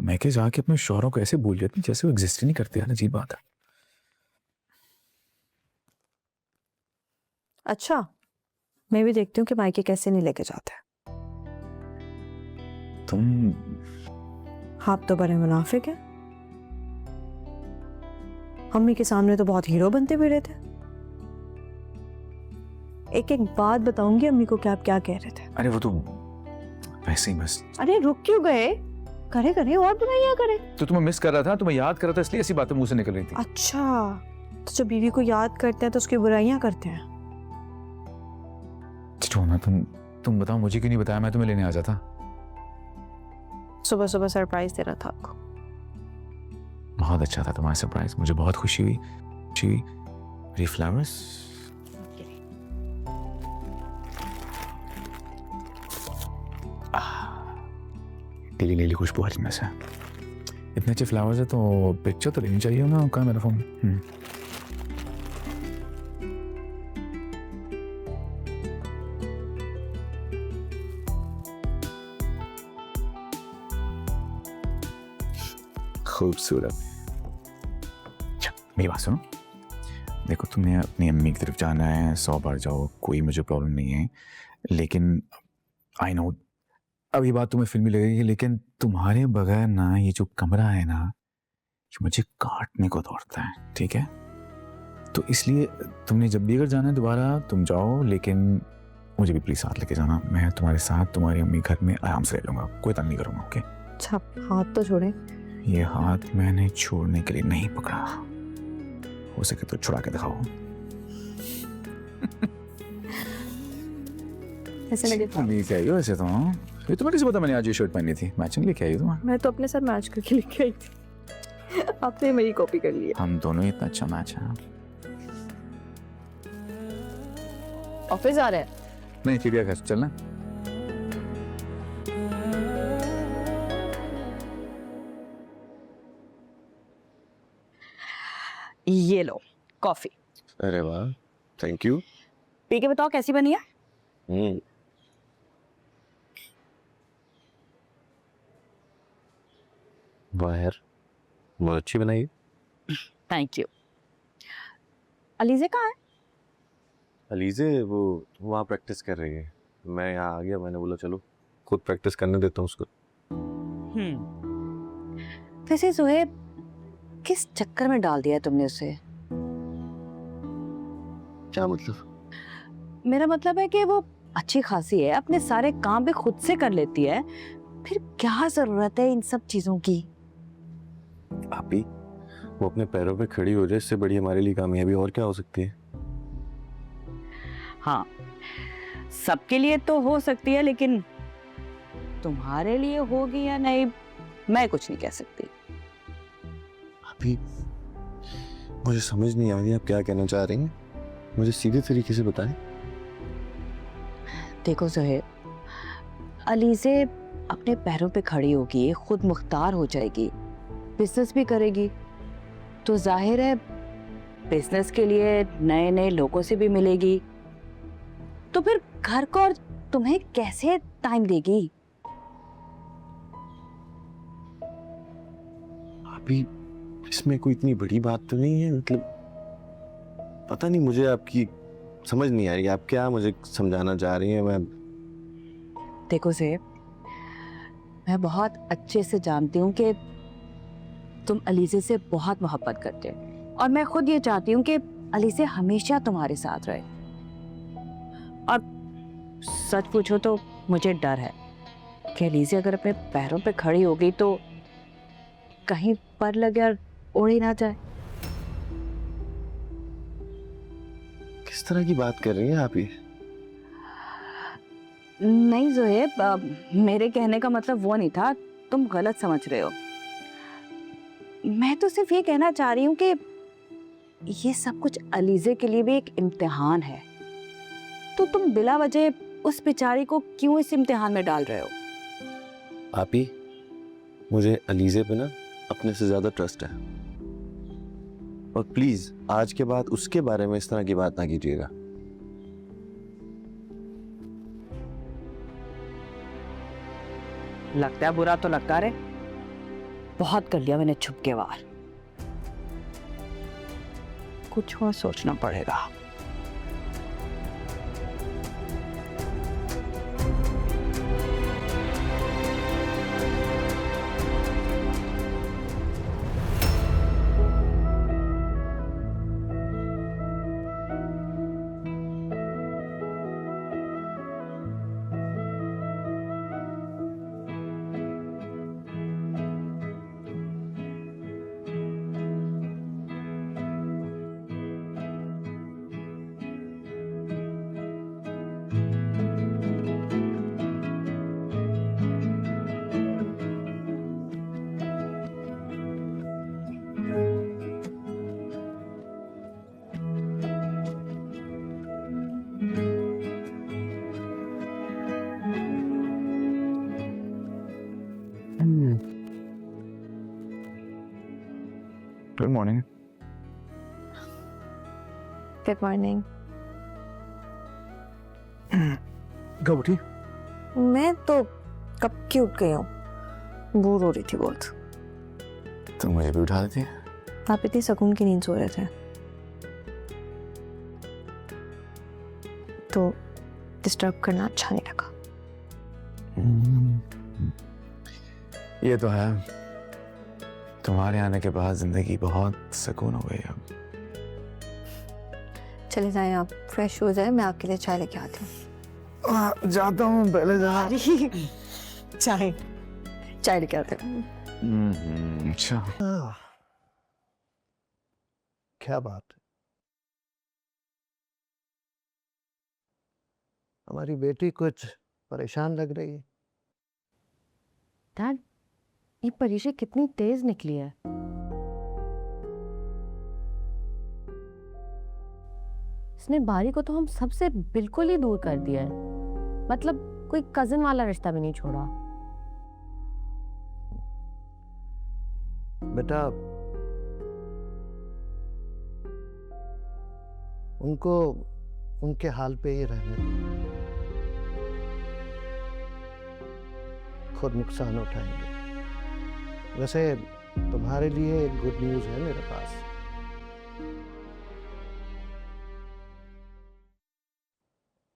मैके जाके अपने शौहरों को ऐसे बोल जाती जैसे वो एग्जिस्ट ही नहीं करते यार, अजीब बात है। अच्छा, मैं भी देखती हूँ कि मायके कैसे नहीं लेके जाते। तुम आप तो बड़े मुनाफिक हैं। अम्मी के सामने तो बहुत हीरो बनते फिरे थे। एक एक बात बताऊंगी अम्मी को कि आप क्या कह रहे थे। अरे वो तो वैसे ही बस। अरे रुक क्यों गए? करे करे और बुराइयां करे। तो तुम्हें मिस कर रहा था, तुम्हें याद कर रहा था, इसलिए ऐसी बातें मुंह से निकल रही थी। अच्छा, तो जब बीवी को याद करते हैं तो उसकी बुराइयां करते हैं। ना तुम बताओ, मुझे क्यों नहीं बताया? मैं तुम्हें लेने आ जाता। सुबह सुबह सरप्राइज दे रहा था आपको। बहुत अच्छा था तुम्हारा सरप्राइज, मुझे बहुत खुशी हुई। मेरी फ्लावर्स। नीली नीली खुशबू आ रही है से। इतने अच्छे फ्लावर्स है तो पिक्चर तो लेनी चाहिए ना। कहाँ मेरा फोन? खूबसूरत। मेरी बात सुनो, देखो तुम्हें अपनी अम्मी की तरफ जाना है, 100 बार जाओ, कोई मुझे प्रॉब्लम नहीं है। लेकिन आई नो अब ये बात तुम्हें फिल्मी लगेगी, लेकिन तुम्हारे बगैर ना ये जो कमरा है ना, ये मुझे काटने को दौड़ता है, ठीक है? तो इसलिए तुमने जब भी अगर जाना है दोबारा तुम जाओ, लेकिन मुझे भी प्लीज साथ लेके जाना। मैं तुम्हारे साथ तुम्हारी अम्मी घर में आराम से रह लूंगा, कोई तंग नहीं करूंगा, ओके? अच्छा, हाथ तो छोड़े। ये हाथ मैंने छोड़ने के लिए नहीं पकड़ा, हो सके तो छुड़ा के दिखाओ। ऐसे लगे था। लेके आई हो ऐसे तो। ये तो मेरे से पता, मैंने आज ये शर्ट पहनी थी, मैचिंग लेके आई हो तुम। मैं तो अपने साथ मैच करके लेके आई थी। आपने मेरी कॉपी कर ली है। हम दोनों ही इतना अच्छा मैच है। ऑफिस आ रहे हैं? नहीं, चिड़ियाघर चलना। ये लो कॉफी। अरे वाह, थैंक यू। पी के बताओ कैसी बनी है। वाह यार, बहुत अच्छी बनाई है। Thank you. अलीजे कहाँ है? अलीजे वो वहाँ प्रैक्टिस कर रही है, मैं यहाँ आ गया, मैंने बोला चलो खुद प्रैक्टिस करने देता हूँ उसको। वैसे जोहेब, किस चक्कर में डाल दिया तुमने उसे? क्या मतलब? मेरा मतलब है कि वो अच्छी खासी है, अपने सारे काम भी खुद से कर लेती है, फिर क्या जरूरत है इन सब चीजों की? भाभी, वो अपने पैरों पे खड़ी हो जाए, इससे बड़ी हमारे लिए कामयाबी और क्या हो सकती है? हाँ, सबके लिए तो हो सकती है, लेकिन तुम्हारे लिए होगी या नहीं मैं कुछ नहीं कह सकती। भाभी, मुझे समझ नहीं आ रही आप क्या कहना चाह रही हैं, मुझे सीधे तरीके से बताएं। देखो जोहेब, अलीजे अपने पैरों पे खड़ी होगी, खुद मुख्तार हो जाएगी, बिजनेस भी करेगी, तो जाहिर है बिजनेस के लिए नए नए लोगों से भी मिलेगी, तो फिर घर को और तुम्हें कैसे टाइम देगी? भाभी, इसमें कोई इतनी बड़ी बात तो नहीं है, मतलब पता नहीं, मुझे आपकी समझ नहीं आ रही, आप क्या मुझे समझाना चाह रही हैं? मैं देखो ज़ेब, मैं बहुत अच्छे से जानती हूँ कि तुम अलीज़े से बहुत मोहब्बत करते हो, और मैं खुद ये चाहती हूँ कि अलीज़े हमेशा तुम्हारे साथ रहे। और सच पूछो तो मुझे डर है कि अलीज़े अगर अपने पैरों पे खड़ी होगी तो कहीं पर लगे और उड़ ही ना जाए। किस तरह की बात कर रही हैं आप ये? नहीं ज़ोहेब, मेरे कहने का मतलब वो नहीं था, तुम गलत समझ रहे हो। मैं तो सिर्फ ये कहना चाह रही हूँ कि ये सब कुछ अलीज़े के लिए भी एक इम्तिहान है, तो तुम बिला वजह उस बेचारी को क्यों इस इम्तिहान में डाल रहे हो? आप ही, मुझे अलीज़े पे ना अपने से ज्यादा ट्रस्ट है, और प्लीज आज के बाद उसके बारे में इस तरह की बात ना कीजिएगा। लगता है बुरा तो लगता रहे, बहुत कर लिया मैंने छुप के वार, कुछ और सोचना पड़ेगा। Good morning. Good morning. कब उठी? मैं तो कब की उठ गई हूँ, बोर हो रही थी बहुत। तो मुझे भी उठा देती। आप इतनी सुकून की नींद सो रहे थे तो डिस्टर्ब करना अच्छा नहीं लगा। ये तो है, तुम्हारे आने के बाद जिंदगी बहुत सुकून हो गई अब। चले जाएं आप, फ्रेश हो जाए, मैं आपके लिए चाय लेके आती हूँ। जाता हूँ, पहले जा। चाय चाय लेके आते हैं। अच्छा। क्या बात है, हमारी बेटी कुछ परेशान लग रही है। डैड, ये परीक्षा कितनी तेज निकली है। इसने बारी को तो हम सबसे बिल्कुल ही दूर कर दिया है, मतलब कोई कजिन वाला रिश्ता भी नहीं छोड़ा। बेटा, उनको उनके हाल पे ही रहने दो, खुद नुकसान उठाएंगे। वैसे तुम्हारे लिए एक गुड न्यूज़ है मेरे पास।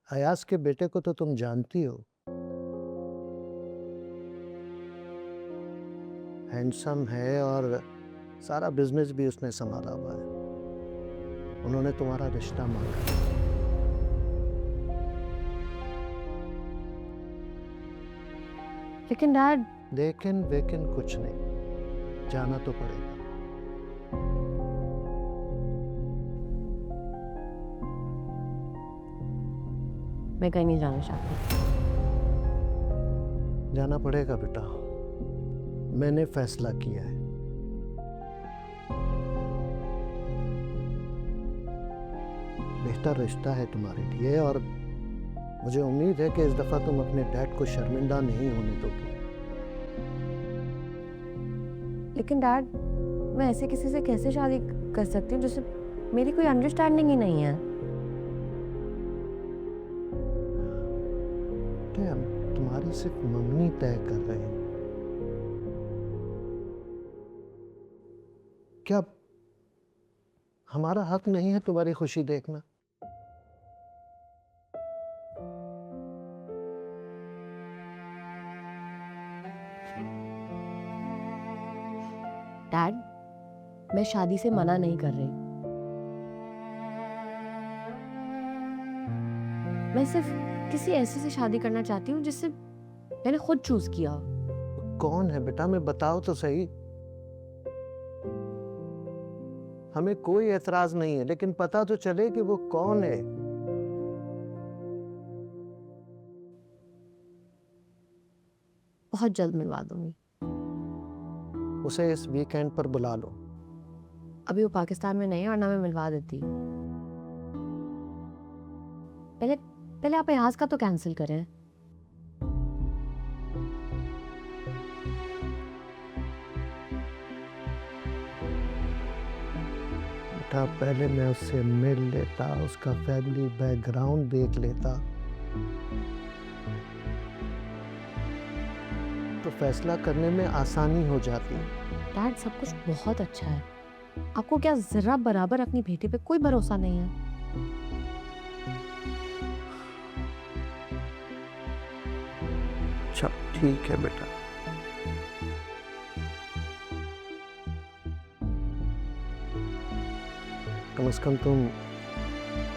अयाज के बेटे को तो तुम जानती हो, हैंडसम है और सारा बिजनेस भी उसने संभाला हुआ है। उन्होंने तुम्हारा रिश्ता मांगा। लेकिन डैड, लेकिन वेकिन कुछ नहीं, जाना तो पड़ेगा। मैं कहीं नहीं जाना चाहती। जाना पड़ेगा बेटा, मैंने फैसला किया है। बेहतर रिश्ता है तुम्हारे लिए और मुझे उम्मीद है कि इस दफा तुम अपने डैड को शर्मिंदा नहीं होने दोगे। लेकिन डैड, मैं ऐसे किसी से कैसे शादी कर सकती हूँ जिससे मेरी कोई अंडरस्टैंडिंग ही नहीं है। तो हम तुम्हारी सिर्फ मंगनी तय कर रहे हैं। क्या हमारा हक नहीं है तुम्हारी खुशी देखना? डैड, मैं शादी से मना नहीं कर रही, मैं सिर्फ किसी ऐसे से शादी करना चाहती हूँ जिससे मैंने खुद चूज किया। कौन है बेटा, मैं बताओ तो सही। हमें कोई एतराज नहीं है, लेकिन पता तो चले कि वो कौन है। बहुत जल्द मिलवा दूंगी। उसे इस वीकेंड पर बुला लो। अभी वो पाकिस्तान में नहीं है, वरना मैं मिलवा देती। पहले पहले आप अयाज का तो कैंसिल करें। बेटा, पहले मैं उससे मिल लेता, उसका फैमिली बैकग्राउंड देख लेता, तो फैसला करने में आसानी हो जाती। डैड सब कुछ बहुत अच्छा है। आपको क्या जरा बराबर अपनी बेटी पे कोई भरोसा नहीं है? अच्छा ठीक है बेटा। कम से कम तुम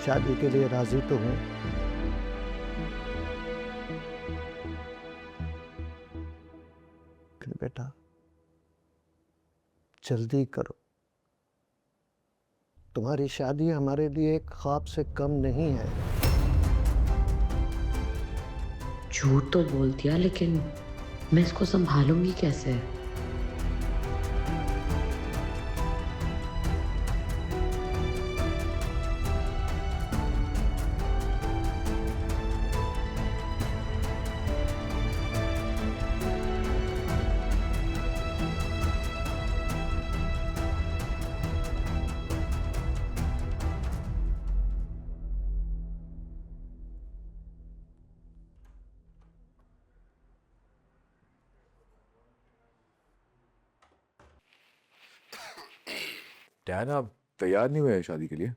शादी के लिए राजी तो हो। फिर बेटा जल्दी करो। तुम्हारी शादी हमारे लिए एक ख्वाब से कम नहीं है। झूठ तो बोल दिया, लेकिन मैं इसको संभालूंगी कैसे? डैड आप तैयार नहीं हुए शादी के लिए?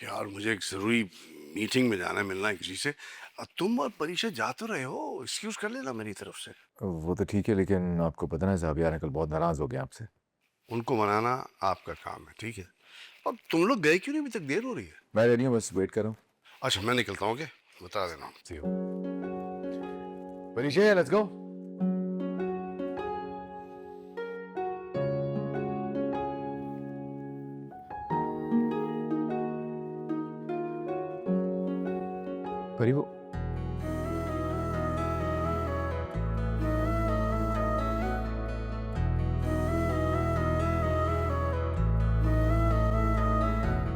यार मुझे एक ज़रूरी मीटिंग में जाना है, मिलना है किसी से। तुम और परीक्षा जा तो रहे हो, एक्सक्यूज कर लेना मेरी तरफ से। वो तो ठीक है, लेकिन आपको पता ना साहब यार कल बहुत नाराज हो गए आपसे। उनको मनाना आपका काम है, ठीक है। अब तुम लोग गए क्यों नहीं? अभी तक देर हो रही है। मैं रेडी हूँ, बस वेट कर रहा हूँ। अच्छा मैं निकलता हूँ, बता देना। See you. परीक्षा लेट्स गो। परी वो